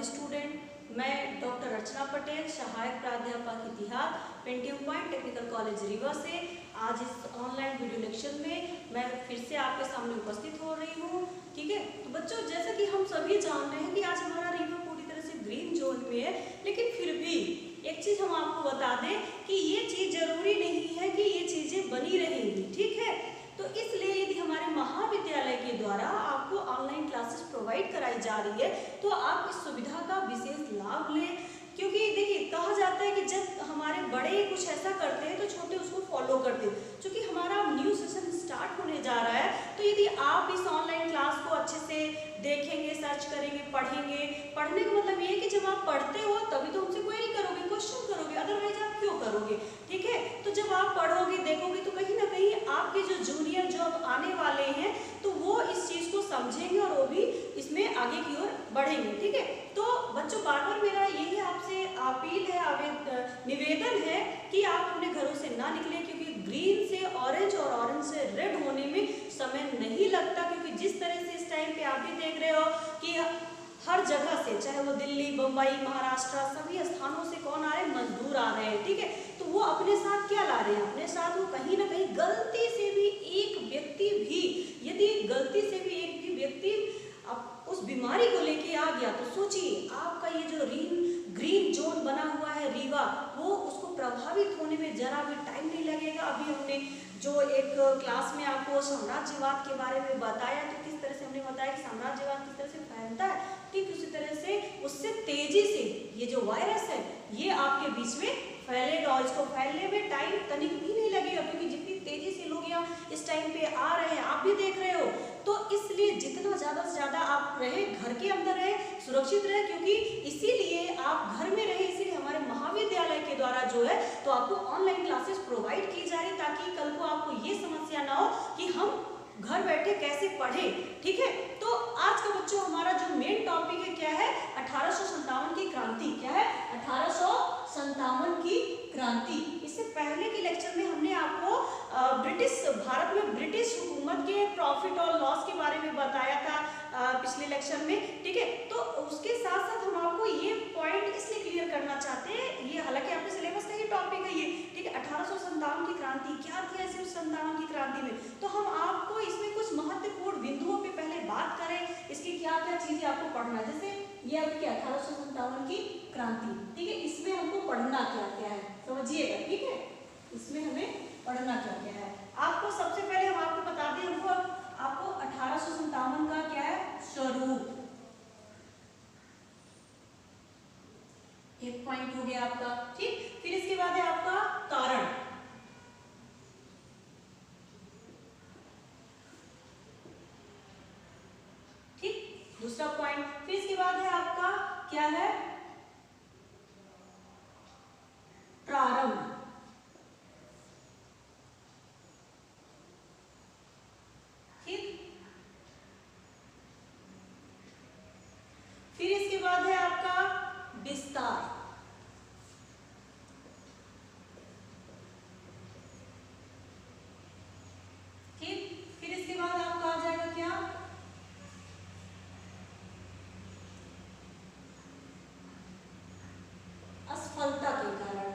Student, मैं doctor अर्चना पटेल, सहायक प्राध्यापक इतिहास, Pentium point technical college Rewa से आज इस ऑनलाइन वीडियो लेक्चर में मैं फिर से आपके सामने उपस्थित हो रही हूँ। ठीक है, तो बच्चों जैसा कि हम सभी जान रहे हैं कि आज हमारा रीवा पूरी तरह से ग्रीन जोन में है, लेकिन फिर भी एक चीज़ हम आपको बता दें कि ये चीज़ जरूरी नहीं है कि ये चीज़ें बनी रहेंगी। ठीक है, तो इसलिए यदि हमारे महाविद्यालय के द्वारा आपको ऑनलाइन क्लासेस प्रोवाइड कराई जा रही है तो आप इस सुविधा का विशेष लाभ लें, क्योंकि देखिए कहा जाता है कि जब हमारे बड़े कुछ ऐसा करते हैं तो छोटे उसको फॉलो करते हैं। क्योंकि हमारा न्यू सेशन स्टार्ट होने जा रहा है, तो यदि आप इस ऑनलाइन क्लास को अच्छे से देखेंगे, सर्च करेंगे, पढ़ेंगे, पढ़ने का मतलब ये है कि जब आप पढ़ते हो तभी तो हमसे क्वेरी करोगे, क्वेश्चन करोगे, अदरवाइज आप क्यों करोगे। ठीक है, तो जब आप पढ़ोगे, देखोगे तो कहीं ना कहीं आपके जो जूनियर जो अब आने वाले हैं तो वो इस चीज़ को समझेंगे और वो भी इसमें आगे की ओर बढ़ेंगे। ठीक है, तो बच्चों बार बार मेरा यही आपसे अपील है, निवेदन है कि आप अपने घरों से ना निकलें, क्योंकि ग्रीन से ऑरेंज और ऑरेंज से रेड होने में समय नहीं लगता। क्योंकि जिस तरह से इस टाइम पे आप भी देख रहे हो कि हर जगह से, चाहे वो दिल्ली, बम्बई, महाराष्ट्र, सभी स्थानों से कौन आ रहे हैं, मजदूर आ रहे हैं। ठीक है, तो वो अपने साथ क्या ला रहे हैं, अपने साथ वो कहीं ना कहीं गलती से भी एक व्यक्ति भी, यदि गलती से भी एक भी व्यक्ति अब उस बीमारी को लेके आ गया तो सोचिए आपका ये जो ग्रीन जोन बना हुआ है रीवा, वो उसको प्रभावित होने में जरा भी टाइम नहीं लगेगा। अभी हमने जो एक क्लास में आपको साम्राज्यवाद के बारे में बताया, तो किस तरह से हमने बताया कि साम्राज्यवाद किस तरह से फैलता है, ठीक उसी तरह से उससे तेजी से ये जो वायरस है ये आपके बीच में फैलेगा और इसको फैलने में टाइम तनिक भी नहीं लगेगा। क्योंकि जितनी तेजी से लोग यहाँ इस टाइम पे आ रहे हैं, आप भी देख रहे हो, तो इसलिए जितना ज़्यादा से ज़्यादा आप रहे, घर के अंदर रहे, सुरक्षित रहे, क्योंकि इसीलिए आप घर में रहे, इसीलिए हमारे महाविद्यालय के द्वारा जो है तो आपको ऑनलाइन क्लासेस प्रोवाइड की जा रही, ताकि कल को आपको ये समस्या ना हो कि हम घर बैठे कैसे पढ़े। ठीक है, तो आज का बच्चों हमारा जो मेन टॉपिक है क्या है, 1857 की क्रांति। क्या है, 1857 की क्रांति। इससे पहले के लेक्चर में हमने आपको भारत में ब्रिटिश हुकूमत के प्रॉफिट और लॉस के बारे में बताया था पिछले लेक्चर में। ठीक है, तो उसके साथ साथ हम आपको ये पॉइंट इसलिए क्लियर करना चाहते हैं, ये हालांकि आपके सिलेबस का ही टॉपिक है ये। ठीक है, 1857 की क्रांति क्या थी ऐसे 57 की क्रांति में, तो हम आपको इसमें कुछ महत्वपूर्ण बिंदुओं पे पहले बात करें, इसकी क्या क्या चीजें आपको पढ़ना है। जैसे ये अब क्या 1857 की क्रांति, ठीक है, इसमें हमको पढ़ना क्या क्या है समझिएगा। ठीक है, इसमें हमें पढ़ना क्या क्या है। आपको सबसे पहले हम आपको बता दें, हमको आपको 1857 का क्या है स्वरूप, एक पॉइंट हो गया आपका। ठीक, फिर इसके बाद है आपका कारण, ठीक, दूसरा पॉइंट। फिर इसके बाद है आपका क्या है प्रारंभ, फिर इसके बाद है आपका विस्तार, ठीक, फिर इसके बाद आपका आ जाएगा क्या असफलता के कारण,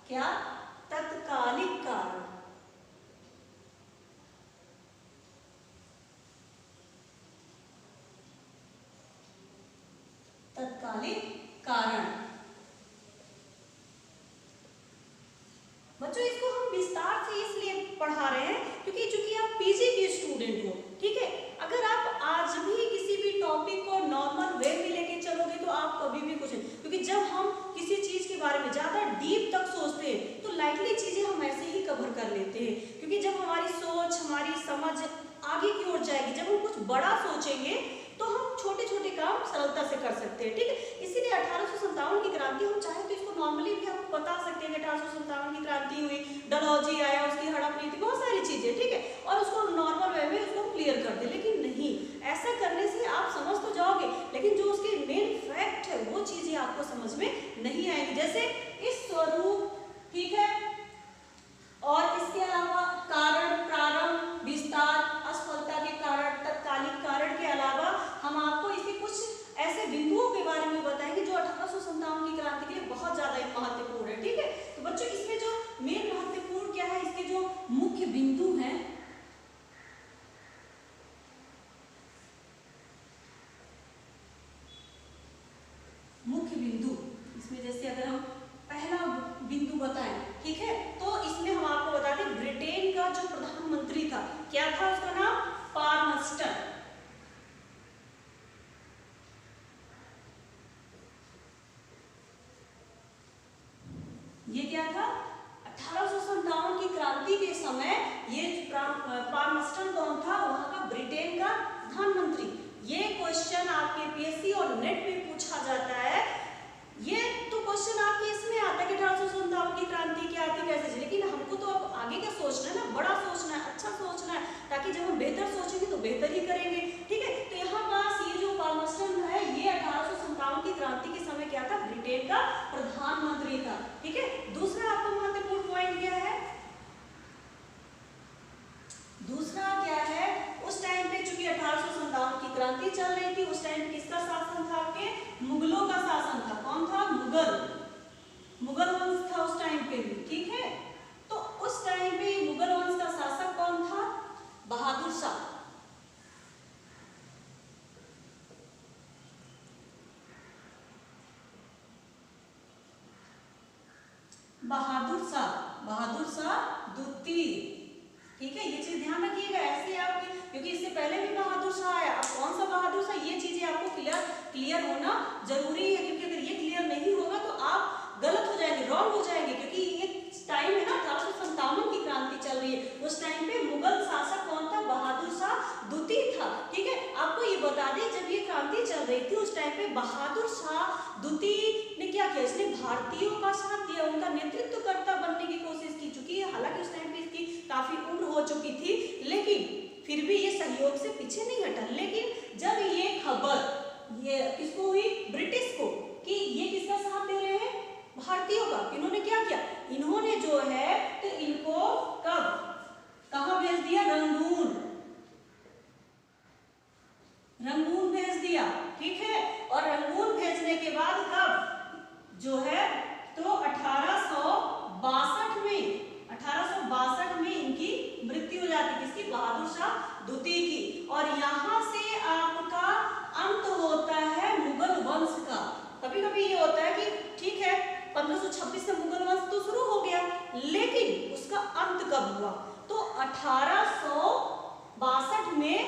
क्या तत्कालिक कारण, तत्कालिक कारण। बच्चों इसको हम विस्तार से इसलिए पढ़ा रहे हैं क्योंकि चूंकि आप पीजी के स्टूडेंट हो, ठीक है, अगर आप आज भी किसी भी टॉपिक को नॉर्मल वे में लेके चलोगे तो आप कभी भी कुछ, क्योंकि जब हम किसी चीज के बारे में ज्यादा डीप तक सोचते हैं तो लाइटली चीजें हम ऐसे ही कवर कर लेते हैं। क्योंकि जब हमारी सोच, हमारी समझ आगे की ओर जाएगी, जब हम कुछ बड़ा सोचेंगे तो हम छोटे छोटे काम सरलता से कर सकते हैं। ठीक है, इसीलिए 1857 की क्रांति, हम चाहे तो इसको नॉर्मली भी आपको बता सकते हैं कि 1857 की क्रांति हुई, डलहौजी आया, उसकी हड़प नीति, बहुत सारी चीजें, ठीक है, और उसको नॉर्मल वे में उसको क्लियर कर दे। लेकिन नहीं, ऐसा करने से आप समझ तो जाओगे लेकिन जो उसके मेन स्वरूप, ठीक है, और इसके अलावा कारण, प्रारंभ, विस्तार, असफलता के कारण, तत्कालिक कारण के अलावा हम आपको इसके कुछ ऐसे बिंदुओं के बारे में बताएंगे जो 1857 की क्रांति के लिए बहुत ज्यादा महत्वपूर्ण है, ठीक है। तो बच्चों इसमें जो मेन महत्वपूर्ण क्या है, इसके जो मुख्य बिंदु हैं, मुख्य बिंदु इसमें जैसे अगर हम पहला बिंदु बताएं, ठीक है, तो इसमें हम आपको बताते हैं ब्रिटेन का जो प्रधानमंत्री था, क्या था उसका नाम, पार्मस्टन। ये क्या था, 1857 की क्रांति के समय ये पार्मस्टन कौन था, वहां का ब्रिटेन का प्रधानमंत्री। ये क्वेश्चन आपके पीएससी और नेट में पूछा जाता है। ये तो क्वेश्चन आपके इसमें आता है कि 1857 की क्रांति क्या थी, कैसे थी, लेकिन हमको तो अब आगे का सोचना है ना, बड़ा सोचना है, अच्छा सोचना है, ताकि जब हम बेहतर सोचेंगे तो बेहतर ही करेंगे, ठीक है। तो यहाँ पास ये जो पार्मस्टन है, ये 1857 की क्रांति के समय क्या था, ब्रिटेन का प्रधानमंत्री था, ठीक है। दूसरा आपका महत्वपूर्ण पॉइंट क्या है, दूसरा क्या है, उस टाइम पे चूंकि 1857 की क्रांति चल रही थी, उस टाइम किसका शासन था, आपके मुगलों का शासन था। कौन था, मुगल वंश था उस टाइम पे भी, ठीक है। तो उस टाइम पे मुगल वंश का शासक कौन था, बहादुर शाह। बहादुर शाह द्वितीय, ठीक है। ये चीज ध्यान रखिएगा, ऐसे आप, क्योंकि इससे पहले भी बहादुर शाह आया, अब कौन सा बहादुर शाह, ये चीजें आपको क्लियर होना जरूरी है, क्योंकि अगर ये क्लियर नहीं होगा तो आप गलत हो जाएंगे, रॉन्ग हो जाएंगे, क्योंकि ये टाइम है ना 1857 की क्रांति चल रही है, उस टाइम पे मुगल शासक कौन था, बहादुर शाह द्वितीय था, ठीक है। आपको ये बता दें, जब ये क्रांति चल रही थी उस टाइम पे बहादुर शाह द्वितीय ने क्या किया, इसने भारतीयों का साथ दिया, उनका नेतृत्वकर्ता बनने की कोशिश की, चूंकि हालांकि उस टाइम पे इसकी काफी उम्र हो चुकी थी, लेकिन फिर भी ये सहयोग से पीछे नहीं हटा। लेकिन जब ये खबर ये किसको हुई, ब्रिटिश को, कि ये किसका साथ दे रहे हैं, भारतीयों का, इन्होंने क्या किया, इन्होंने जो है तो इनको कब कहां भेज दिया, रंगून भेज दिया, ठीक है। और रंगून भेजने के बाद कब जो है तो 1862 में इनकी मृत्यु हो जाती, किसकी, बहादुर शाह द्वितीय की। और यहाँ से आपका अंत होता है मुगल वंश का। कभी कभी ये होता है कि ठीक है 1526 से मुगल वंश तो शुरू हो गया, लेकिन उसका अंत कब हुआ, तो 1862 में,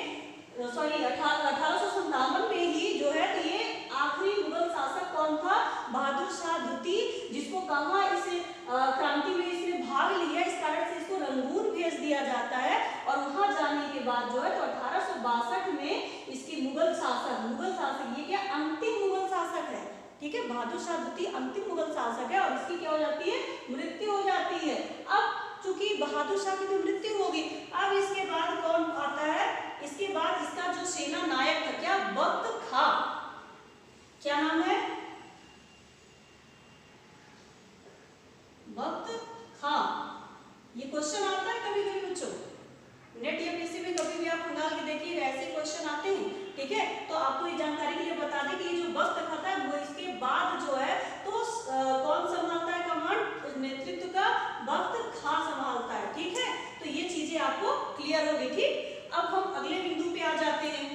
सॉरी 1857 में ही जो है तो ये आखिरी मुगल शासक कौन था, बहादुर शाह द्वितीय, जिसको कहाँ इस क्रांति में इसने भाग लिया, इस कारण से इसको रंगून भेज दिया जाता है। और वहां जाने के बाद जो है तो 1862 में इसकी मुगल शासक ये क्या, अंतिम मुगल शासक है, ठीक है। बहादुर शाह द्वितीय अंतिम मुगल शासक है और इसकी क्या हो जाती है, मृत्यु हो जाती है। अब चूंकि बहादुर शाह की तो मृत्यु होगी, अब इसके बाद कौन आता है, इसके बाद इसका जो सेना नायक था, क्या, बख्त खां, क्या नाम है, बख्त खां। ये क्वेश्चन आता है कभी कभी बच्चों, नेट या पीसी में कभी भी आप खंगाल के देखिए, ऐसे क्वेश्चन आते हैं, ठीक है। तो आपको ये जानकारी के लिए बता दें कि ये जो बख्त खां था, वो इसके बाद जो है तो कौन संभालता है कमांड, नेतृत्व का बख्त खां संभालता है, ठीक है। तो ये चीजें आपको क्लियर हो गई, ठीक। अब हम अगले बिंदु पे आ जाते हैं,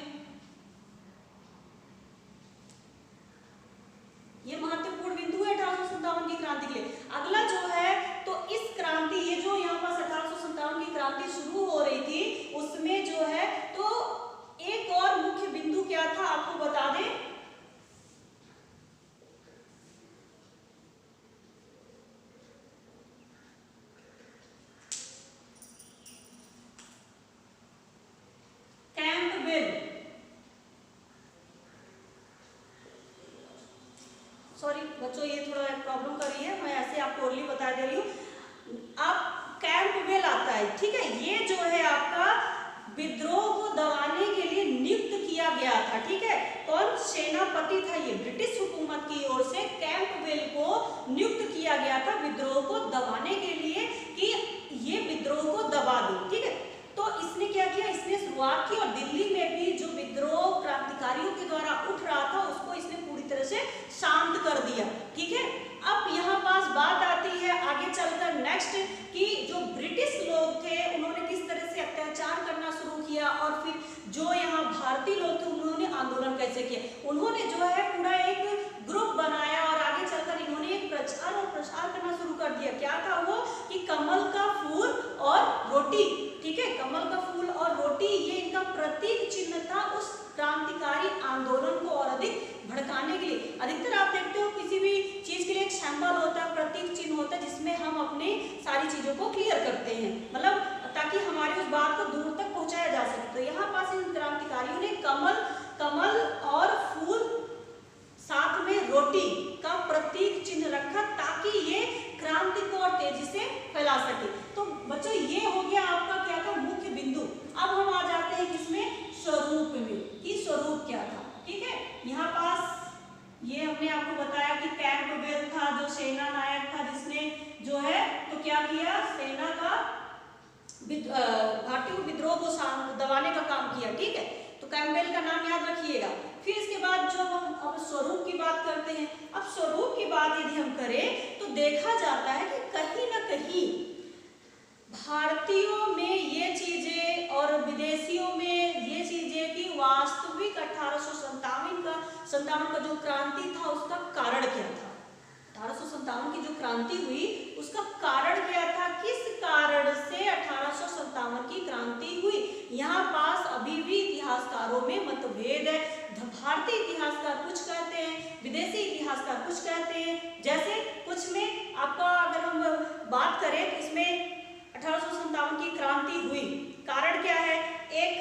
ये महत्वपूर्ण बिंदु है 1857 की क्रांति के लिए। अगला जो है तो इस क्रांति, ये जो यहाँ पर 1857 की क्रांति शुरू हो रही थी, उसमें जो है तो एक और मुख्य बिंदु क्या था, आपको बता दें, कैंपबेल, सॉरी बच्चों ये थोड़ा प्रॉब्लम कर रही है, मैं ऐसे आपको ओरली बता दे रही हूँ। अब कैंपबेल आता है, ठीक है। ये जो है आपका विद्रोह को दबाने के लिए नियुक्त किया गया था, ठीक है। कौन सेनापति था, ये ब्रिटिश हुकूमत की ओर से कैंपबेल को नियुक्त किया गया था विद्रोह आंदोलन कैसे किया। उन्होंने जो है पूरा एक ग्रुप बनाया और आगे चलकर इन्होंने एक प्रचार और प्रसार करना शुरू कर दिया। क्या था वो कि कमल का फूल और रोटी, ठीक है, कमल का फूल और रोटी ये इनका प्रतीक चिन्ह था उस क्रांतिकारी आंदोलन को और अधिक भड़काने के लिए। अधिकतर आप देखते हो किसी भी चीज के लिए एक सिंबल होता है, प्रतीक चिन्ह होता है, जिसमें हम अपनी सारी चीजों को क्लियर करते हैं, मतलब ताकि हमारी उस बात को दूर तक पहुंचाया जा सके। तो यहाँ पास इन क्रांतिकारियों ने कमल और फूल साथ में रोटी का प्रतीक चिन्ह रखा ताकि ये क्रांति को और तेजी से फैला सके। तो बच्चों ये हो गया आपका क्या था मुख्य बिंदु। अब हम आ जाते हैं किसमें, स्वरूप में, कि स्वरूप क्या था। ठीक है, यहाँ पास ये हमने आपको बताया कि कैंपबेल था जो सेना नायक था, जिसने जो है तो क्या किया, सेना का भारतीय विद्रोह को दबाने का काम किया। ठीक है, तो कैंपबेल का नाम याद रखिएगा। फिर इसके बाद जो हम अब स्वरूप की बात करते हैं, अब स्वरूप की बात यदि हम करें तो देखा जाता है कि कहीं ना कहीं भारतीयों में ये चीजें और विदेशियों में ये चीजें कि वास्तविक 1857 का जो क्रांति था उसका कारण क्या था। 1857 की जो क्रांति हुई उसका कारण क्या था, किस कारण से 1857 की क्रांति हुई। यहाँ पास अभी भी इतिहासकारों में मतभेद है। भारतीय इतिहासकार कुछ कहते हैं, विदेशी इतिहासकार कुछ कहते हैं। जैसे कुछ में आपका अगर हम बात करें तो इसमें 1857 की क्रांति हुई, कारण क्या है, एक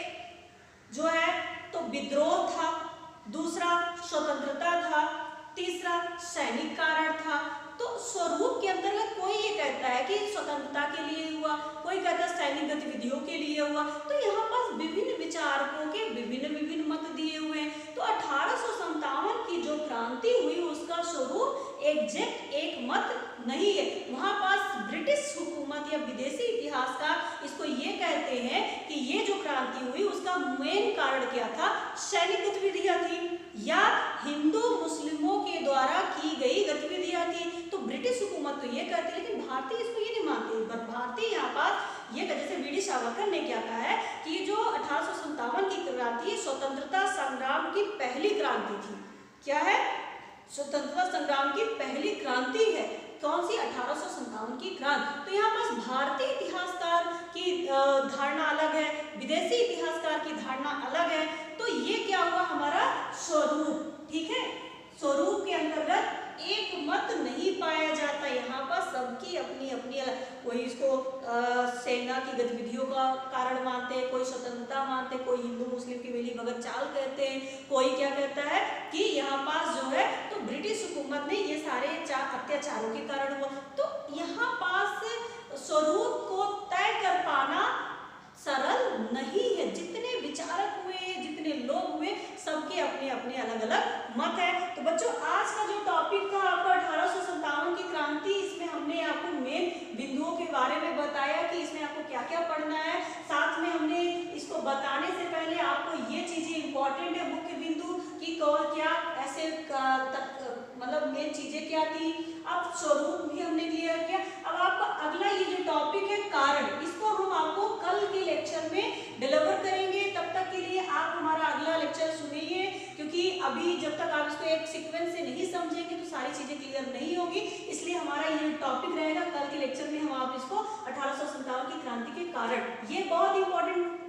जो है तो विद्रोह था, दूसरा स्वतंत्रता था, तीसरा सैनिक कारण था। तो स्वरूप के अंतर्गत कोई ये कहता है कि स्वतंत्रता के लिए हुआ, कोई कहता है सैनिक गतिविधियों के लिए हुआ। तो यहाँ पास विभिन्न विचारकों के विभिन्न मत दिए हुए हैं। तो 1857 की जो क्रांति हुई उसका स्वरूप एग्जैक्ट एक मत नहीं है। वहां पास ब्रिटिश हुकूमत या विदेशी इतिहासकार इसको ये कहते हैं कि ये जो क्रांति हुई उसका मेन कारण क्या था, सैनिक गतिविधियां थी या हिंदू मुस्लिमों के द्वारा की गई गतिविधियां थी। तो ब्रिटिश हुकूमत तो ये कहती है, लेकिन भारतीय इसको ये नहीं मानते। भारतीय यहाँ पास ये जैसे वीडी सावरकर ने क्या कहा है कि जो 1857 की क्रांति स्वतंत्रता संग्राम की पहली क्रांति थी। क्या है, स्वतंत्रता संग्राम की पहली क्रांति है। कौन सी, 1857 की क्रांति। तो यहाँ पास भारतीय इतिहासकार की धारणा अलग है, विदेशी इतिहासकार की धारणा अलग है। तो ये क्या हुआ हमारा स्वरूप। ठीक है, स्वरूप के अंतर्गत एक मत नहीं पाया जाता। यहाँ पर सबकी अपनी अपनी अलग, कोई इसको सेना की गतिविधियों का कारण मानते हैं, कोई स्वतंत्रता मानते हैं, कोई हिंदू मुस्लिम की मिली भगत चाल कहते हैं, कोई क्या कहता है कि यहाँ पास जो है तो ब्रिटिश हुकूमत ने ये सारे अत्याचारों के कारण हुआ। तो यहाँ पास स्वरूप को तय कर पाना सरल नहीं है। जितने विचारक हुए, जितने लोग हुए, सबके अपने अपने अलग अलग मत है। तो बच्चों आज का जो टॉपिक था आपका 1857 की क्रांति, इसमें हमने आपको मेन बिंदुओं के बारे में बताया कि इसमें आपको क्या क्या पढ़ना है। साथ में हमने इसको बताने से पहले आपको ये चीजें इंपॉर्टेंट है, मुख्य बिंदु की क्या ऐसे मतलब मेन चीजें क्या थी। अब स्वरूप भी हमने क्लियर किया। अब आपका अगला ये जो टॉपिक है कारण, इसको हम आपको कल के लेक्चर में डिलीवर करेंगे। तब तक के लिए आप हमारा अगला लेक्चर सुनिए, क्योंकि अभी जब तक आप इसको एक सीक्वेंस से नहीं समझेंगे तो सारी चीजें क्लियर नहीं होगी। इसलिए हमारा ये टॉपिक रहेगा कल के लेक्चर में, हम आप इसको 1857 की क्रांति के कारण, ये बहुत इंपॉर्टेंट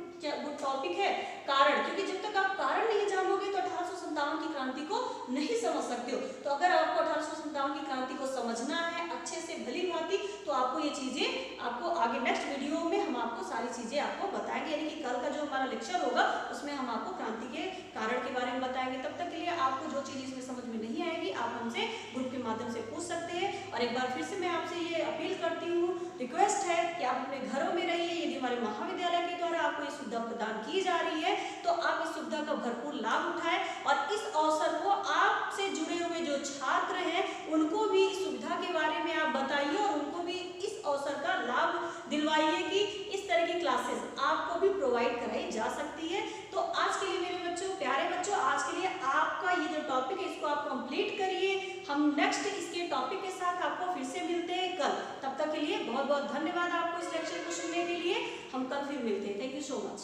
टॉपिक है कारण, क्योंकि जब तक आप कारण नहीं जानोगे तो 1857 की क्रांति को नहीं समझ सकते हो। तो अगर आपको 1857 की क्रांति को समझना है अच्छे से भली भांति, तो आपको ये चीजें आपको आगे नेक्स्ट वीडियो में हम आपको सारी चीजें आपको बताएंगे। यानी कि कल का जो हमारा लेक्चर होगा उसमें हम आपको क्रांति के कारण के बारे में बताएंगे। तब तक के लिए आपको जो चीज इसमें समझ में नहीं आएगी आप हमसे ग्रुप के माध्यम से पूछ सकते हैं। और एक बार फिर से मैं आपसे ये अपील करती हूँ, रिक्वेस्ट है कि आप अपने घरों में रहिए। यदि हमारे महाविद्यालय के द्वारा आपको ये सुविधा प्रदान की जा रही है तो आप इस सुविधा का भरपूर लाभ उठाएं और इस अवसर को आपसे जुड़े हुए जो छात्र हैं उनको भी इस सुविधा के बारे में आप बताइए और उनको भी इस अवसर का लाभ दिलवाइए कि इस तरह की क्लासेस आपको भी प्रोवाइड कराई जा सकती है। तो आज के लिए मेरे बच्चों, प्यारे बच्चों, आज के लिए आपका ये जो टॉपिक है इसको आप कंप्लीट करिए। हम नेक्स्ट इसके टॉपिक के साथ आपको फिर से मिलते हैं कल। तब तक के लिए बहुत बहुत धन्यवाद आपको इस लेक्चर को सुनने के लिए। हम कल फिर मिलते हैं। Thank you so much.